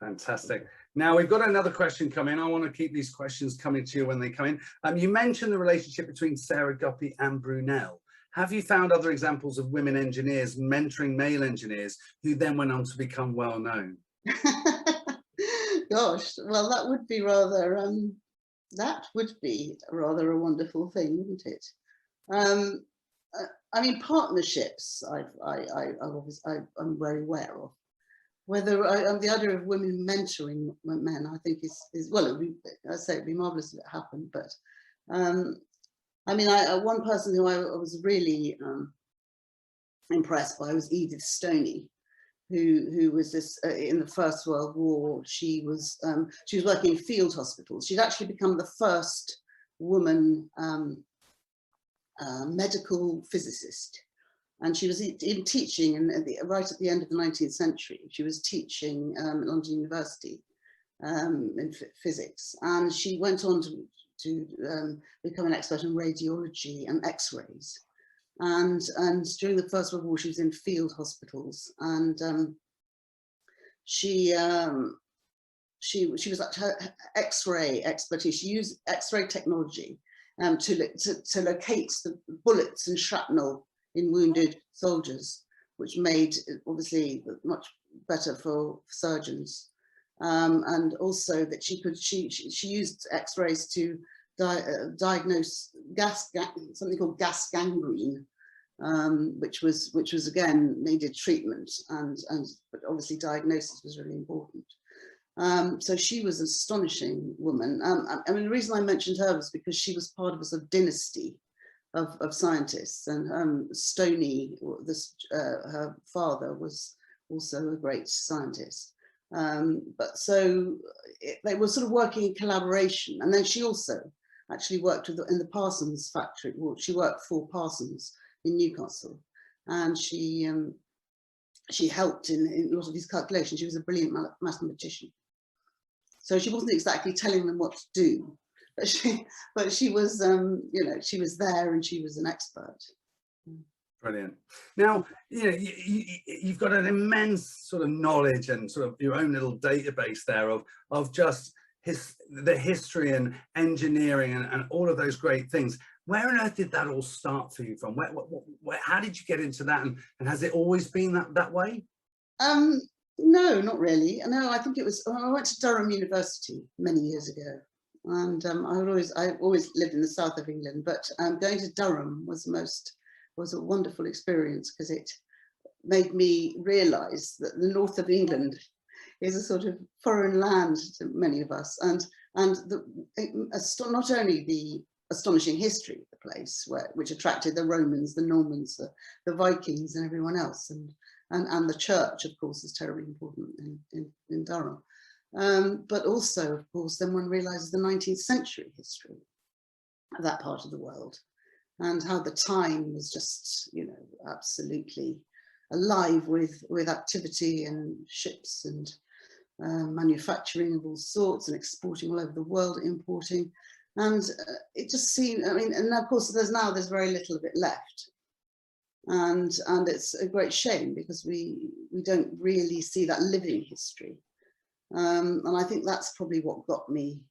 Fantastic. Now we've got another question coming. I want to keep these questions coming to you when they come in. You mentioned the relationship between Sarah Guppy and Brunel. Have you found other examples of women engineers mentoring male engineers who then went on to become well known? Gosh, well, that would be rather a wonderful thing, wouldn't it? I mean, partnerships I'm very aware of. Whether the idea of women mentoring men, I think is well, it'd be marvelous if it happened. But I mean, one person who I was really impressed by was Edith Stoney, who was this in the First World War. She was working in field hospitals. She'd actually become the first woman medical physicist, and she was in teaching. And right at the end of the 19th century, she was teaching at London University in physics, and she went on to become an expert in radiology and X-rays. And during the First World War, she was in field hospitals, and she was at her X-ray expertise. She used X-ray technology to locate the bullets and shrapnel in wounded soldiers, which made it obviously much better for surgeons. And also that she used X-rays to diagnose something called gas gangrene, which was again needed treatment, but obviously diagnosis was really important. So she was an astonishing woman. I mean, the reason I mentioned her was because she was part of a sort of dynasty of scientists, and Stoney, her father, was also a great scientist. But so they were sort of working in collaboration, and then she also actually worked in the Parsons factory. Well, she worked for Parsons in Newcastle, and she helped in a lot of these calculations. She was a brilliant mathematician. So she wasn't exactly telling them what to do, but she was, she was there, and she was an expert. Brilliant. Now, you've got an immense sort of knowledge and sort of your own little database there of just the history and engineering and all of those great things. Where on earth did that all start for you from? How did you get into that? And has it always been that way? No, not really. No, I think it was, I went to Durham University many years ago, and I always lived in the south of England, but going to Durham was a wonderful experience, because it made me realise that the north of England is a sort of foreign land to many of us, and not only the astonishing history of the place, which attracted the Romans, the Normans, the Vikings, and everyone else, and the church, of course, is terribly important in Durham. But also, of course, then one realizes the 19th century history of that part of the world, and how the time was just, you know, absolutely alive with activity and ships and manufacturing of all sorts, and exporting all over the world, importing. And it just seemed, I mean, and of course there's very little of it left. And it's a great shame, because we don't really see that living history. And I think that's probably what got me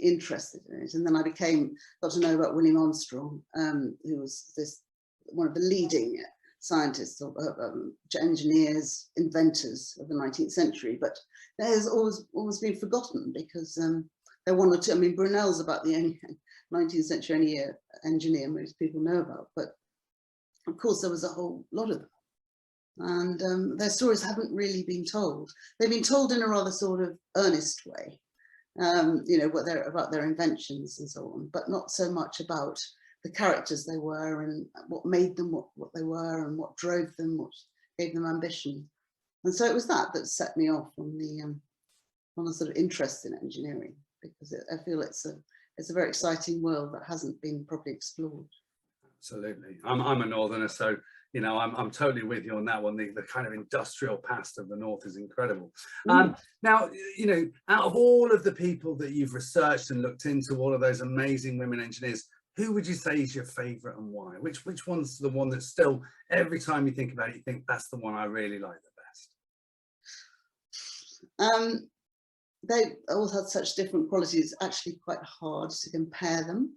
interested in it. And then I got to know about William Armstrong, who was one of the leading scientists, engineers, inventors of the 19th century. But that has always been forgotten, because there are one or two. I mean, Brunel's about the only 19th century engineer most people know about. But of course, there was a whole lot of them. And their stories haven't really been told. They've been told in a rather sort of earnest way, you know, about their inventions and so on, but not so much about the characters they were, and what made them what they were, and what drove them, what gave them ambition. And so it was that set me off on the sort of interest in engineering, because I feel it's a very exciting world that hasn't been properly explored. Absolutely. I'm a northerner, so you know, I'm totally with you on that one. The kind of industrial past of the North is incredible. Now, you know, out of all of the people that you've researched and looked into, all of those amazing women engineers, who would you say is your favourite, and why? Which one's the one that still, every time you think about it, you think that's the one I really like the best? They all had such different qualities. It's actually quite hard to compare them.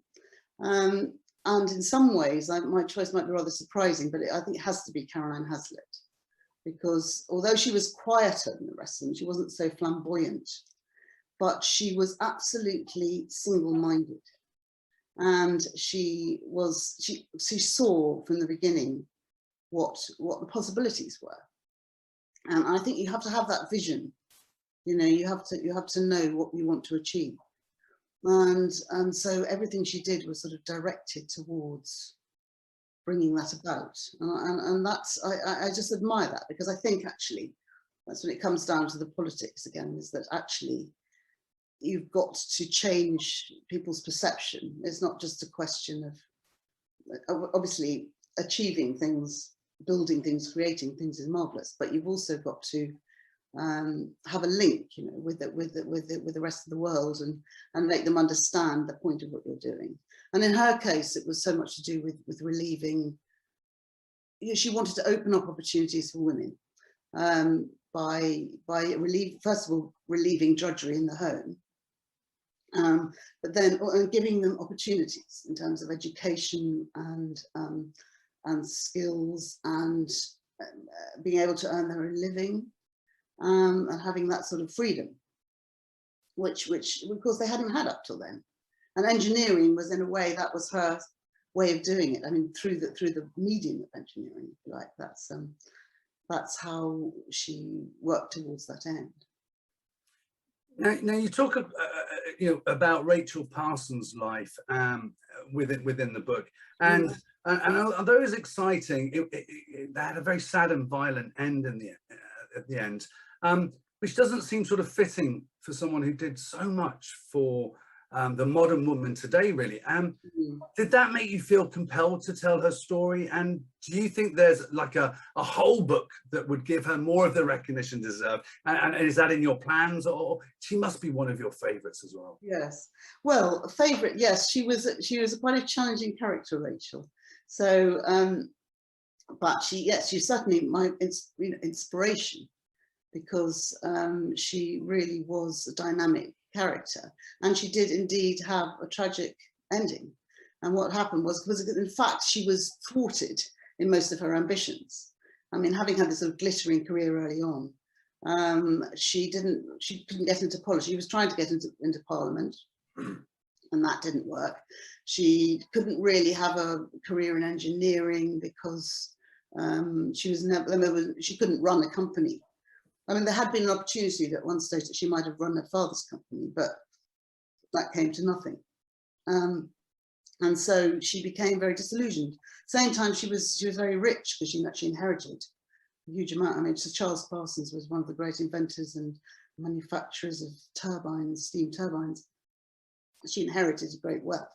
And in some ways, my choice might be rather surprising, but I think it has to be Caroline Hazlitt, because although she was quieter than the rest of them, she wasn't so flamboyant, but she was absolutely single-minded. And she saw from the beginning what the possibilities were. And I think you have to have that vision. You know, you have to know what you want to achieve. And so everything she did was sort of directed towards bringing that about. And that's, I just admire that, because I think actually that's when it comes down to the politics again, is that actually you've got to change people's perception. It's not just a question of, obviously, achieving things, building things, creating things is marvelous, but you've also got to have a link, you know, with the rest of the world, and make them understand the point of what you're doing. And in her case, it was so much to do with relieving. You know, she wanted to open up opportunities for women by first of all relieving drudgery in the home, but then giving them opportunities in terms of education and skills, and being able to earn their own living. And having that sort of freedom, which of course they hadn't had up till then. And engineering was, in a way, that was her way of doing it. I mean, through the medium of engineering, if you like. That's how she worked towards that end. Now you talk you know, about Rachel Parsons' life within the book, and although it was exciting, it had a very sad and violent end at the end, which doesn't seem sort of fitting for someone who did so much for the modern woman today, really. Did that make you feel compelled to tell her story? And do you think there's like a whole book that would give her more of the recognition deserved? And is that in your plans, or she must be one of your favourites as well? Yes. Well, favourite, yes. She was quite a challenging character, Rachel. So, but she's certainly my inspiration, because she really was a dynamic character, and she did indeed have a tragic ending. And what happened was in fact she was thwarted in most of her ambitions. I mean, having had this sort of glittering career early on, she couldn't get into politics. She was trying to get into Parliament, and that didn't work. She couldn't really have a career in engineering, because she couldn't run a company I mean, there had been an opportunity at one stage that she might have run her father's company, but that came to nothing. And so she became very disillusioned. Same time, she was very rich because she actually inherited a huge amount. I mean, so Charles Parsons was one of the great inventors and manufacturers of turbines, steam turbines. She inherited great wealth,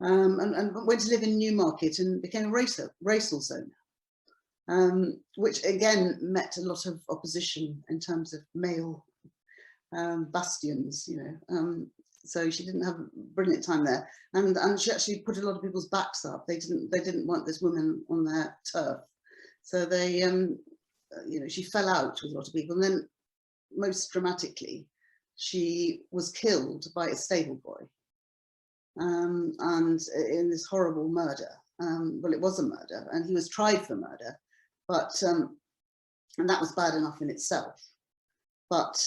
and went to live in Newmarket and became a racehorse owner, which again met a lot of opposition in terms of male bastions, you know. So she didn't have a brilliant time there, and she actually put a lot of people's backs up. They didn't want this woman on their turf, so they, you know, she fell out with a lot of people. And then, most dramatically, she was killed by a stable boy, and in this horrible murder. Well, it was a murder, and he was tried for murder, but and that was bad enough in itself. But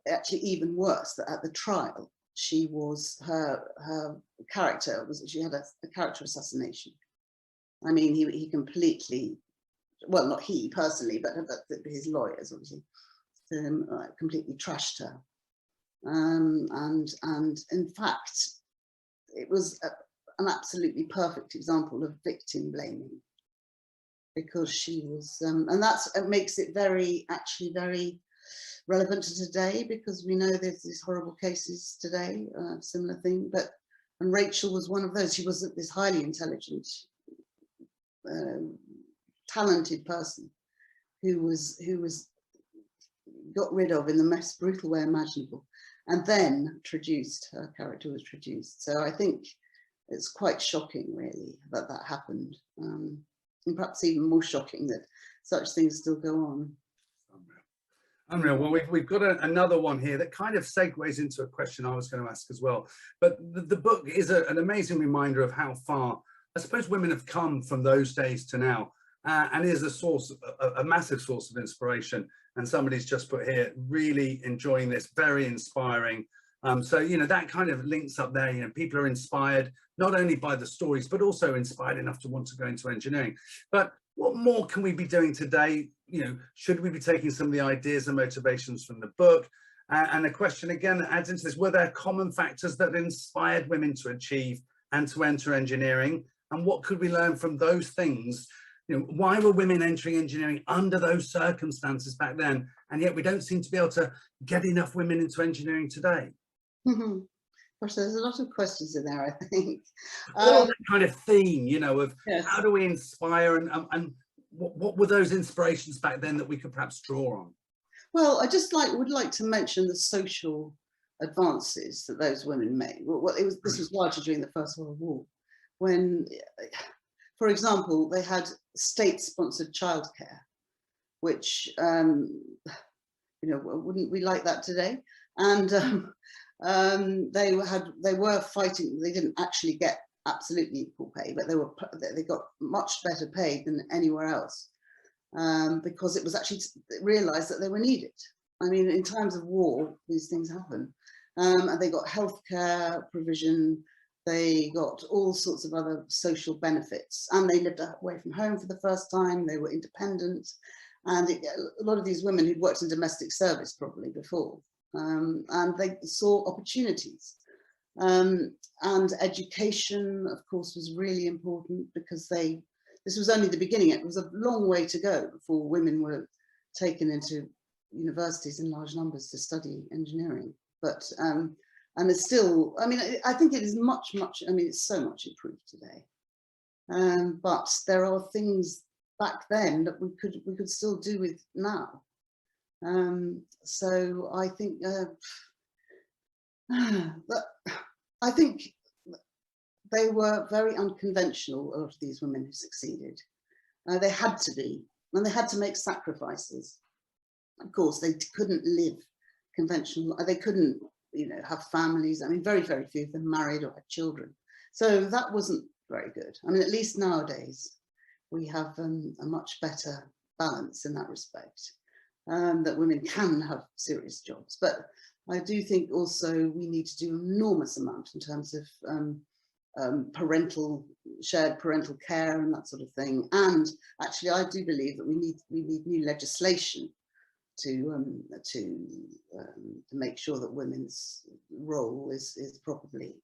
actually even worse, that at the trial she was, her character was, she had a character assassination. I mean, he completely, well, not he personally, but his lawyers obviously completely trashed her, and in fact it was an absolutely perfect example of victim blaming, because she was, and it makes it very relevant to today, because we know there's these horrible cases today, similar thing. And Rachel was one of those. She was this highly intelligent, talented person who was got rid of in the most brutal way imaginable, and then her character was traduced. So I think it's quite shocking, really, that happened, and perhaps even more shocking that such things still go on. Unreal. Well, we've got another one here that kind of segues into a question I was going to ask as well. But the book is an amazing reminder of how far, I suppose, women have come from those days to now, and is a massive source of inspiration. And somebody's just put here, really enjoying this, very inspiring. So, you know, that kind of links up there. You know, people are inspired not only by the stories, but also inspired enough to want to go into engineering. But what more can we be doing today? You know, should we be taking some of the ideas and motivations from the book? And the question again that adds into this: were there common factors that inspired women to achieve and to enter engineering? And what could we learn from those things? You know, why were women entering engineering under those circumstances back then? And yet we don't seem to be able to get enough women into engineering today. Mm-hmm. Gosh, there's a lot of questions in there, I think. All that kind of theme, you know, of yes. How do we inspire, and what were those inspirations back then that we could perhaps draw on? Well, I just would like to mention the social advances that those women made. Well, this was largely during the First World War, when, for example, they had state-sponsored childcare, which, you know, wouldn't we like that today? And they were fighting. They didn't actually get absolutely equal pay, but they got much better paid than anywhere else, because it was actually realized that they were needed. I mean, in times of war, these things happen, and they got healthcare provision. They got all sorts of other social benefits, and they lived away from home for the first time. They were independent, and a lot of these women who'd worked in domestic service probably before, and they saw opportunities. And education, of course, was really important, because this was only the beginning. It was a long way to go before women were taken into universities in large numbers to study engineering. But and it's still, I mean, I think it is much, I mean, it's so much improved today. But there are things back then that we could still do with now. So I think I think they were very unconventional, a lot of these women who succeeded. They had to be, and they had to make sacrifices. Of course, they couldn't live conventional. They couldn't, you know, have families. I mean, very, very few of them married or had children. So that wasn't very good. I mean, at least nowadays, we have a much better balance in that respect, that women can have serious jobs. But I do think also we need to do an enormous amount in terms of shared parental care and that sort of thing. And actually, I do believe that we need new legislation make sure that women's role is properly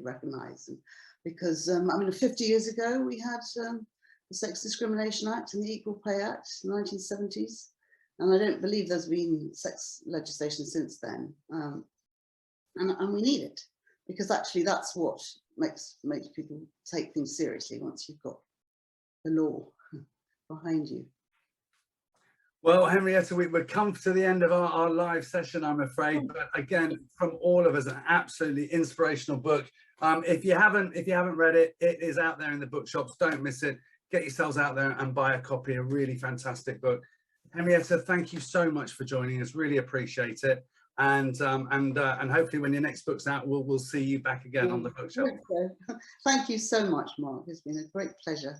recognised. And because I mean, 50 years ago we had the Sex Discrimination Act and the Equal Pay Act in the 1970s, and I don't believe there's been sex legislation since then. And we need it, because actually that's what makes people take things seriously, once you've got the law behind you. Well, Henrietta, we've come to the end of our live session, I'm afraid. But again, from all of us, an absolutely inspirational book. If you haven't read it, it is out there in the bookshops. Don't miss it. Get yourselves out there and buy a copy. A really fantastic book. Henrietta, thank you so much for joining us. Really appreciate it. And hopefully when your next book's out, we'll see you back again on the bookshelf. Thank you so much, Mark. It's been a great pleasure.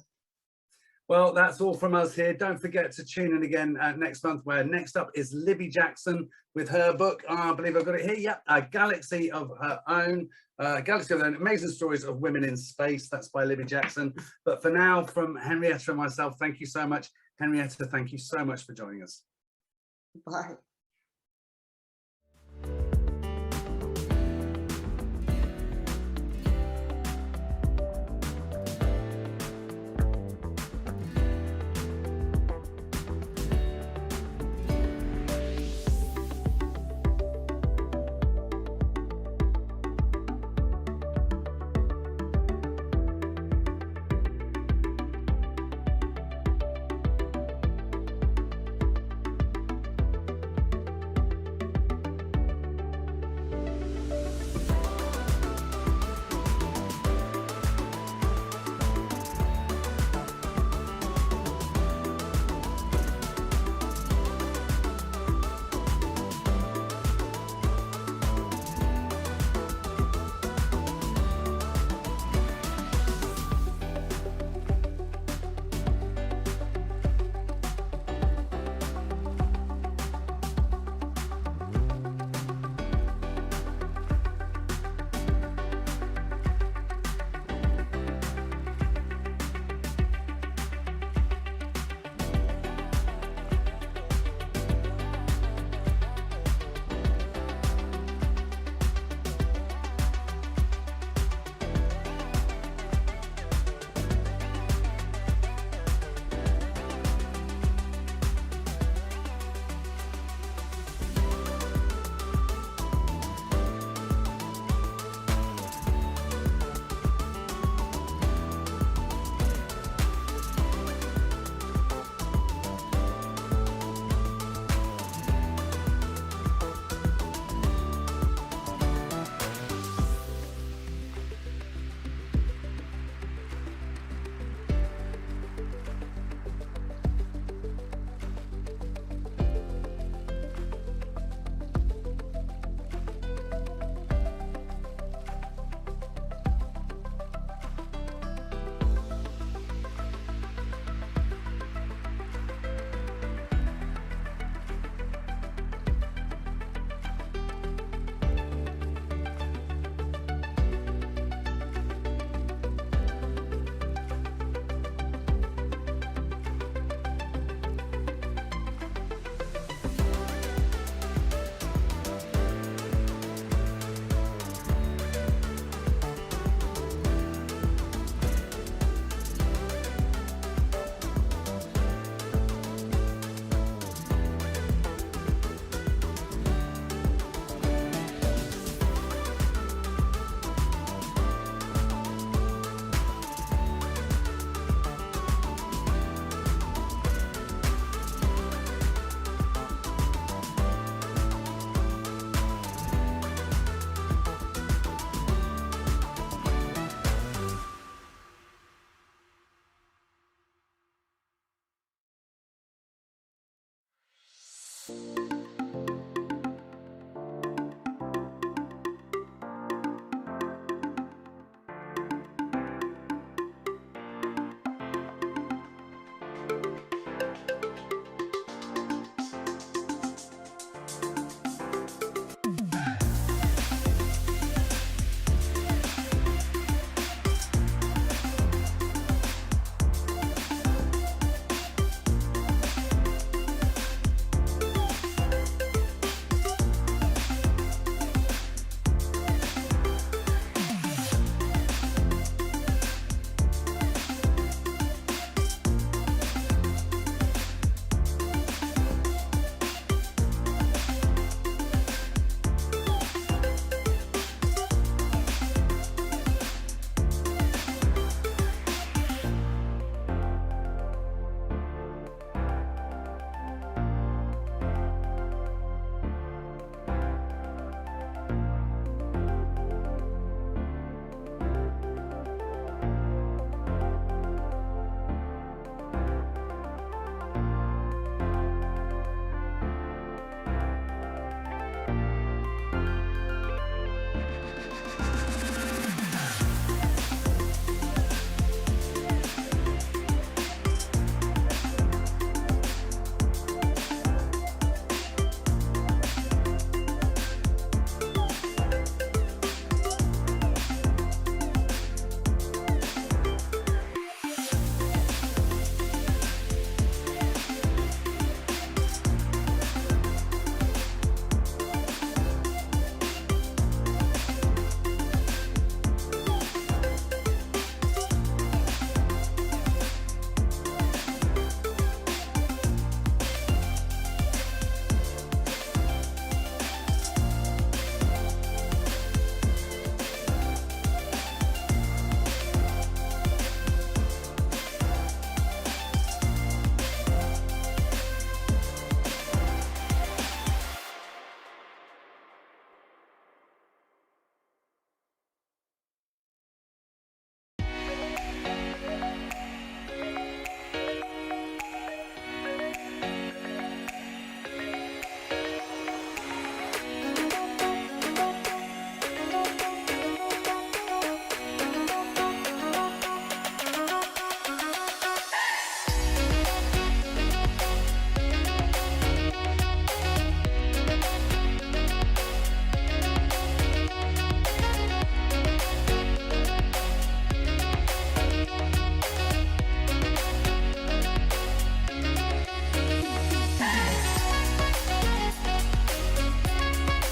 Well, that's all from us here. Don't forget to tune in again next month, where next up is Libby Jackson with her book. I believe I've got it here. Yeah, A Galaxy of Her Own. Galaxy of Her Own, Amazing Stories of Women in Space. That's by Libby Jackson. But for now, from Henrietta and myself, thank you so much. Henrietta, thank you so much for joining us. Bye.